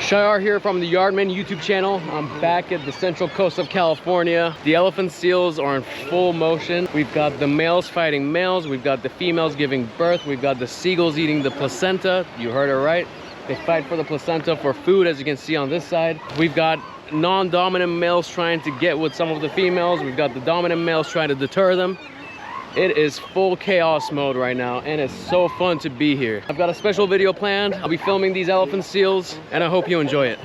Shayar here from the Yardman YouTube channel. I'm back at the central coast of California. The elephant seals are in full motion. We've got the males fighting males. We've got the females giving birth. We've got the seagulls eating the placenta. You heard it right. They fight for the placenta for food, as you can see on this side. We've got non-dominant males trying to get with some of the females. We've got the dominant males trying to deter them. It is full chaos mode right now, and it's so fun to be here. I've got a special video planned. I'll be filming these elephant seals, and I hope you enjoy it.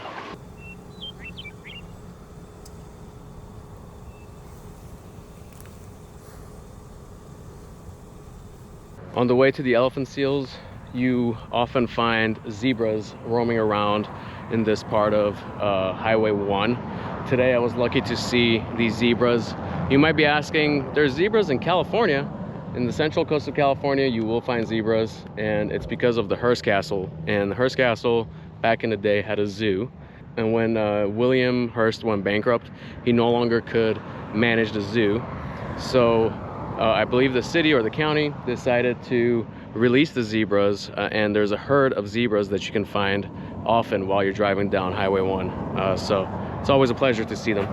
On the way to the elephant seals, you often find zebras roaming around in this part of Highway 1. Today I was lucky to see these zebras. You might be asking, there's zebras in California. In the central coast of California, you will find zebras, and it's because of the Hearst Castle. And the Hearst Castle, back in the day, had a zoo. And when William Hearst went bankrupt, he no longer could manage the zoo. So I believe the city or the county decided to release the zebras, and there's a herd of zebras that you can find often while you're driving down Highway 1. So it's always a pleasure to see them.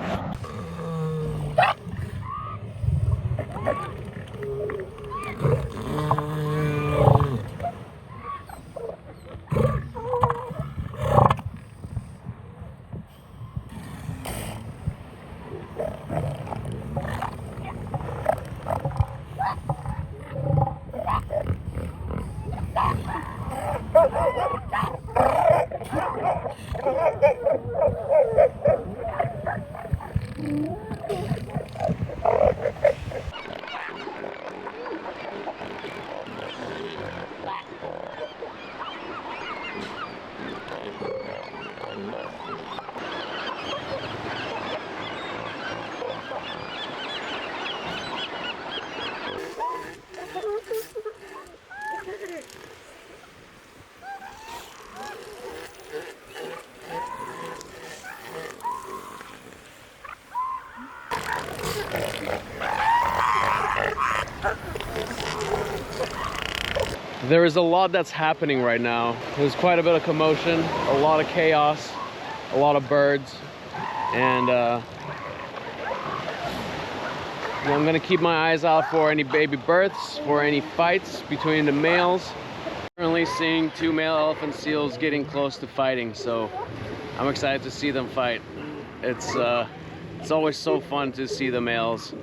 There is a lot that's happening right now. There's quite a bit of commotion, a lot of chaos, a lot of birds, and I'm gonna keep my eyes out for any baby births, for any fights between the males. Currently seeing two male elephant seals getting close to fighting, so I'm excited to see them fight. It's always so fun to see the males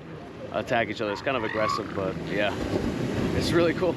attack each other. It's kind of aggressive, but yeah, it's really cool.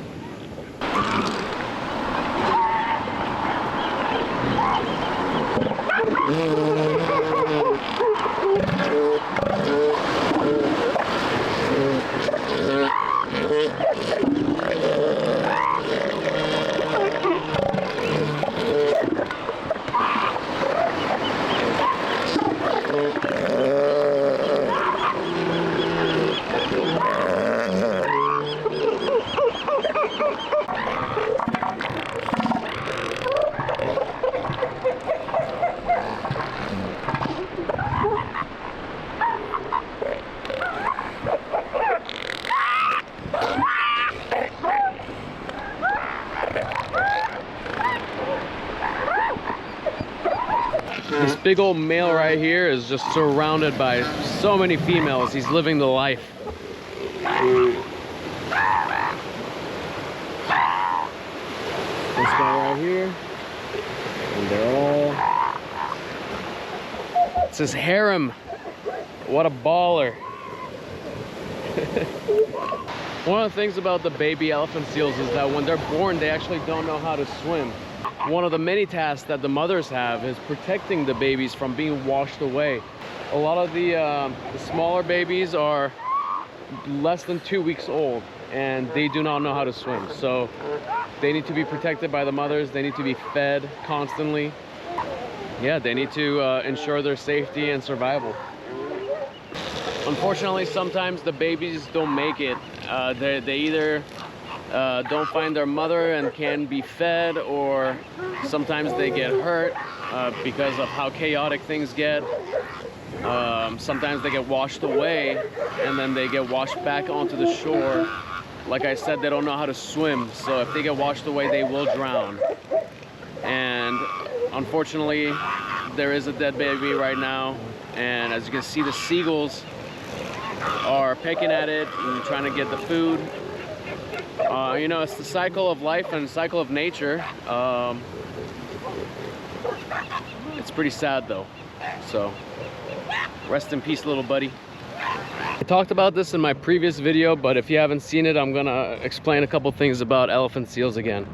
This big old male right here is just surrounded by so many females. He's living the life. This guy right here. And they're all... It's his harem. What a baller. One of the things about the baby elephant seals is that when they're born, they actually don't know how to swim. One of the many tasks that the mothers have is protecting the babies from being washed away. A lot of the smaller babies are less than 2 weeks old, and they do not know how to swim. So they need to be protected by the mothers. They need to be fed constantly. Yeah, they need to ensure their safety and survival. Unfortunately, sometimes the babies don't make it. They either don't find their mother and can be fed, or sometimes they get hurt because of how chaotic things get. Sometimes they get washed away and then they get washed back onto the shore. Like I said, they don't know how to swim, so if they get washed away, they will drown. And unfortunately, there is a dead baby right now, and as you can see, the seagulls are pecking at it and trying to get the food. You know, it's the cycle of life and the cycle of nature. It's pretty sad though. So rest in peace, little buddy. I talked about this in my previous video, but if you haven't seen it, I'm gonna explain a couple things about elephant seals again.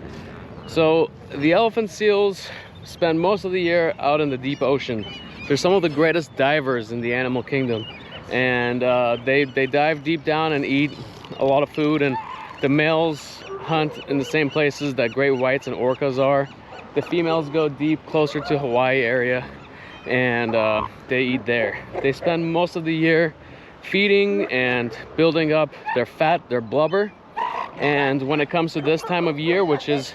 So the elephant seals spend most of the year out in the deep ocean. They're some of the greatest divers in the animal kingdom, and they dive deep down and eat a lot of food. And the males hunt in the same places that great whites and orcas are. The females go deep, closer to Hawaii area, and they eat there. They spend most of the year feeding and building up their fat, their blubber. And when it comes to this time of year, which is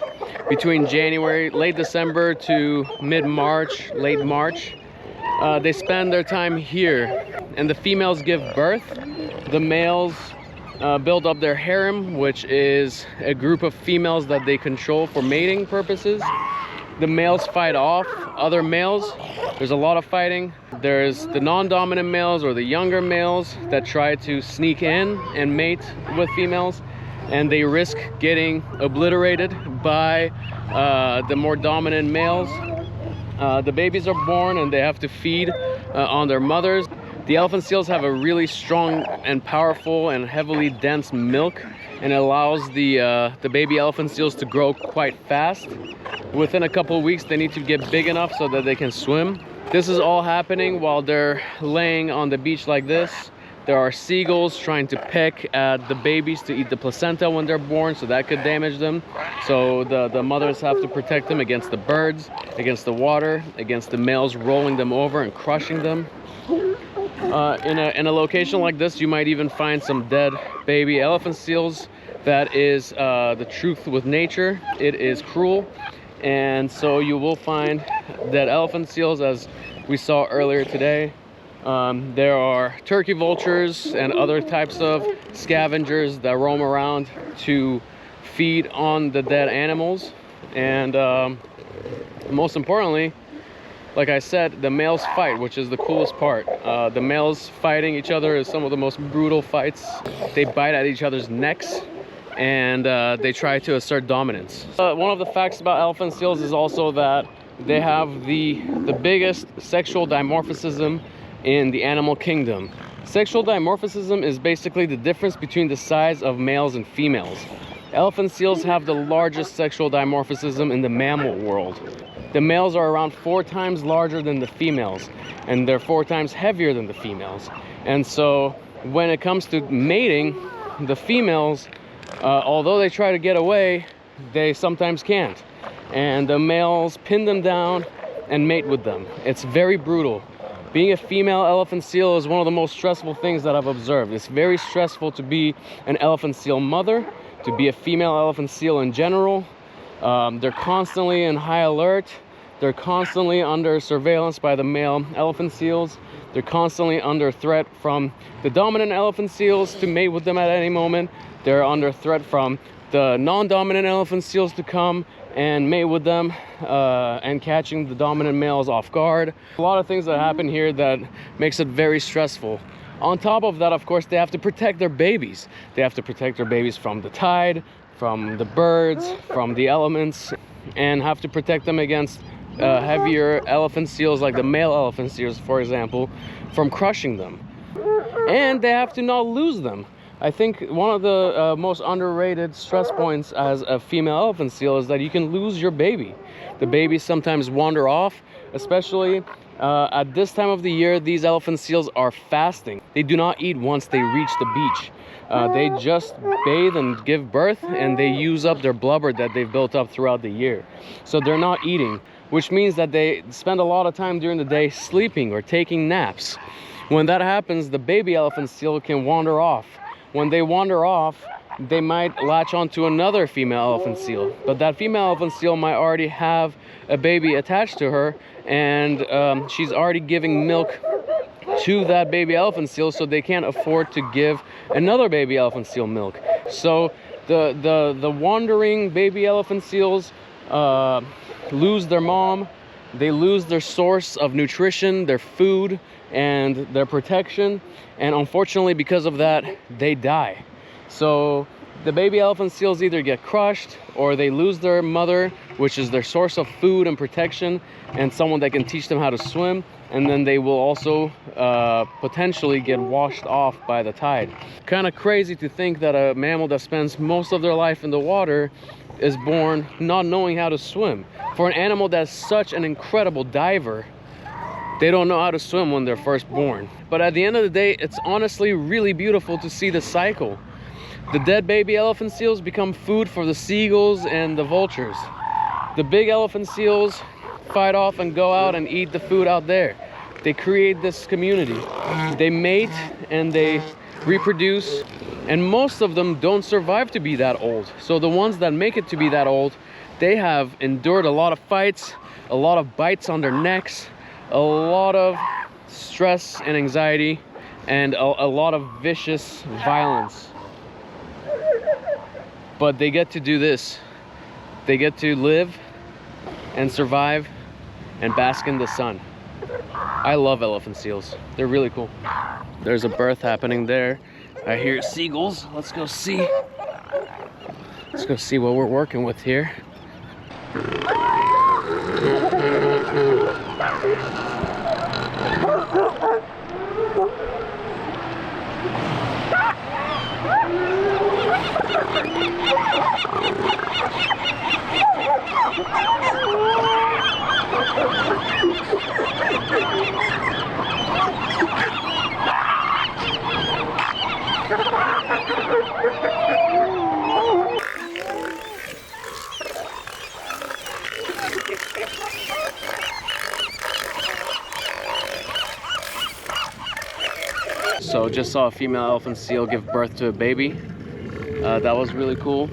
between January, late December to mid-March, late March, they spend their time here. And the females give birth. The males build up their harem, which is a group of females that they control for mating purposes. The males fight off other males. There's a lot of fighting. There's the non-dominant males or the younger males that try to sneak in and mate with females, and they risk getting obliterated by the more dominant males. The babies are born and they have to feed on their mothers. The elephant seals have a really strong and powerful and heavily dense milk, and it allows the baby elephant seals to grow quite fast. Within a couple of weeks, they need to get big enough so that they can swim. This is all happening while they're laying on the beach like this. There are seagulls trying to peck at the babies to eat the placenta when they're born, so that could damage them. So the mothers have to protect them against the birds, against the water, against the males rolling them over and crushing them. In a location like this, you might even find some dead baby elephant seals. That is the truth with nature. It is cruel. And so you will find dead elephant seals, as we saw earlier today. There are turkey vultures and other types of scavengers that roam around to feed on the dead animals. And most importantly, like I said, the males fight, which is the coolest part. The males fighting each other is some of the most brutal fights. They bite at each other's necks, and they try to assert dominance. One of the facts about elephant seals is also that they have the biggest sexual dimorphism in the animal kingdom. Sexual dimorphism is basically the difference between the size of males and females. Elephant seals have the largest sexual dimorphism in the mammal world. The males are around 4 times larger than the females, and they're 4 times heavier than the females. And so when it comes to mating, the females, although they try to get away, they sometimes can't. And the males pin them down and mate with them. It's very brutal. Being a female elephant seal is one of the most stressful things that I've observed. It's very stressful to be an elephant seal mother, to be a female elephant seal in general. They're constantly in high alert. They're constantly under surveillance by the male elephant seals. They're constantly under threat from the dominant elephant seals to mate with them at any moment. They're under threat from the non-dominant elephant seals to come and mate with them, and catching the dominant males off guard. A lot of things that happen here that makes it very stressful. On top of that, of course, they have to protect their babies. They have to protect their babies from the tide, from the birds, from the elements, and have to protect them against heavier elephant seals, like the male elephant seals, for example, from crushing them. And they have to not lose them. I think one of the most underrated stress points as a female elephant seal is that you can lose your baby. The babies sometimes wander off, especially at this time of the year. These elephant seals are fasting. They do not eat once they reach the beach. They just bathe and give birth, and they use up their blubber that they've built up throughout the year. So they're not eating, which means that they spend a lot of time during the day sleeping or taking naps. When that happens, the baby elephant seal can wander off. When they wander off, they might latch onto another female elephant seal, but that female elephant seal might already have a baby attached to her, and she's already giving milk to that baby elephant seal, so they can't afford to give another baby elephant seal milk. So the wandering baby elephant seals lose their mom, they lose their source of nutrition, their food, and their protection. And unfortunately, because of that, they die. So the baby elephant seals either get crushed or they lose their mother, which is their source of food and protection, and someone that can teach them how to swim. And then they will also potentially get washed off by the tide. Kind of crazy to think that a mammal that spends most of their life in the water is born not knowing how to swim. For an animal that's such an incredible diver, they don't know how to swim when they're first born. But at the end of the day, it's honestly really beautiful to see the cycle. The dead baby elephant seals become food for the seagulls and the vultures. The big elephant seals fight off and go out and eat the food out there. They create this community. They mate and they reproduce, and most of them don't survive to be that old. So the ones that make it to be that old, they have endured a lot of fights, a lot of bites on their necks, a lot of stress and anxiety, and a lot of vicious violence. But they get to do this. They get to live and survive and bask in the sun. I love elephant seals. They're really cool. There's a birth happening there. I hear seagulls. Let's go see. Let's go see what we're working with here. So just saw a female elephant seal give birth to a baby. That was really cool.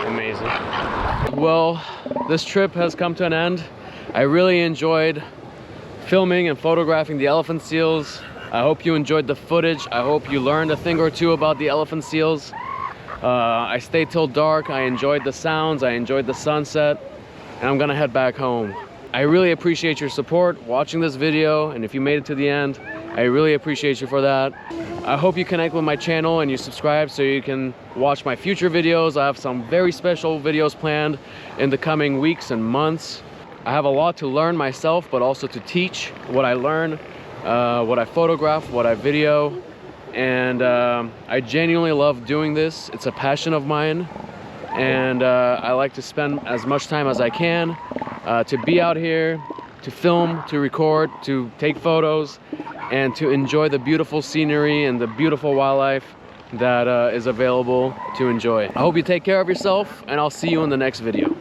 Amazing. Well, this trip has come to an end. I really enjoyed filming and photographing the elephant seals. I hope you enjoyed the footage. I hope you learned a thing or two about the elephant seals. I stayed till dark. I enjoyed the sounds. I enjoyed the sunset. And I'm gonna head back home. I really appreciate your support watching this video, and if you made it to the end, I really appreciate you for that. I hope you connect with my channel and you subscribe so you can watch my future videos. I have some very special videos planned in the coming weeks and months. I have a lot to learn myself, but also to teach what I learn, what I photograph, what I video. And I genuinely love doing this. It's a passion of mine. And I like to spend as much time as I can to be out here, to film, to record, to take photos, and to enjoy the beautiful scenery and the beautiful wildlife that is available to enjoy. I hope you take care of yourself, and I'll see you in the next video.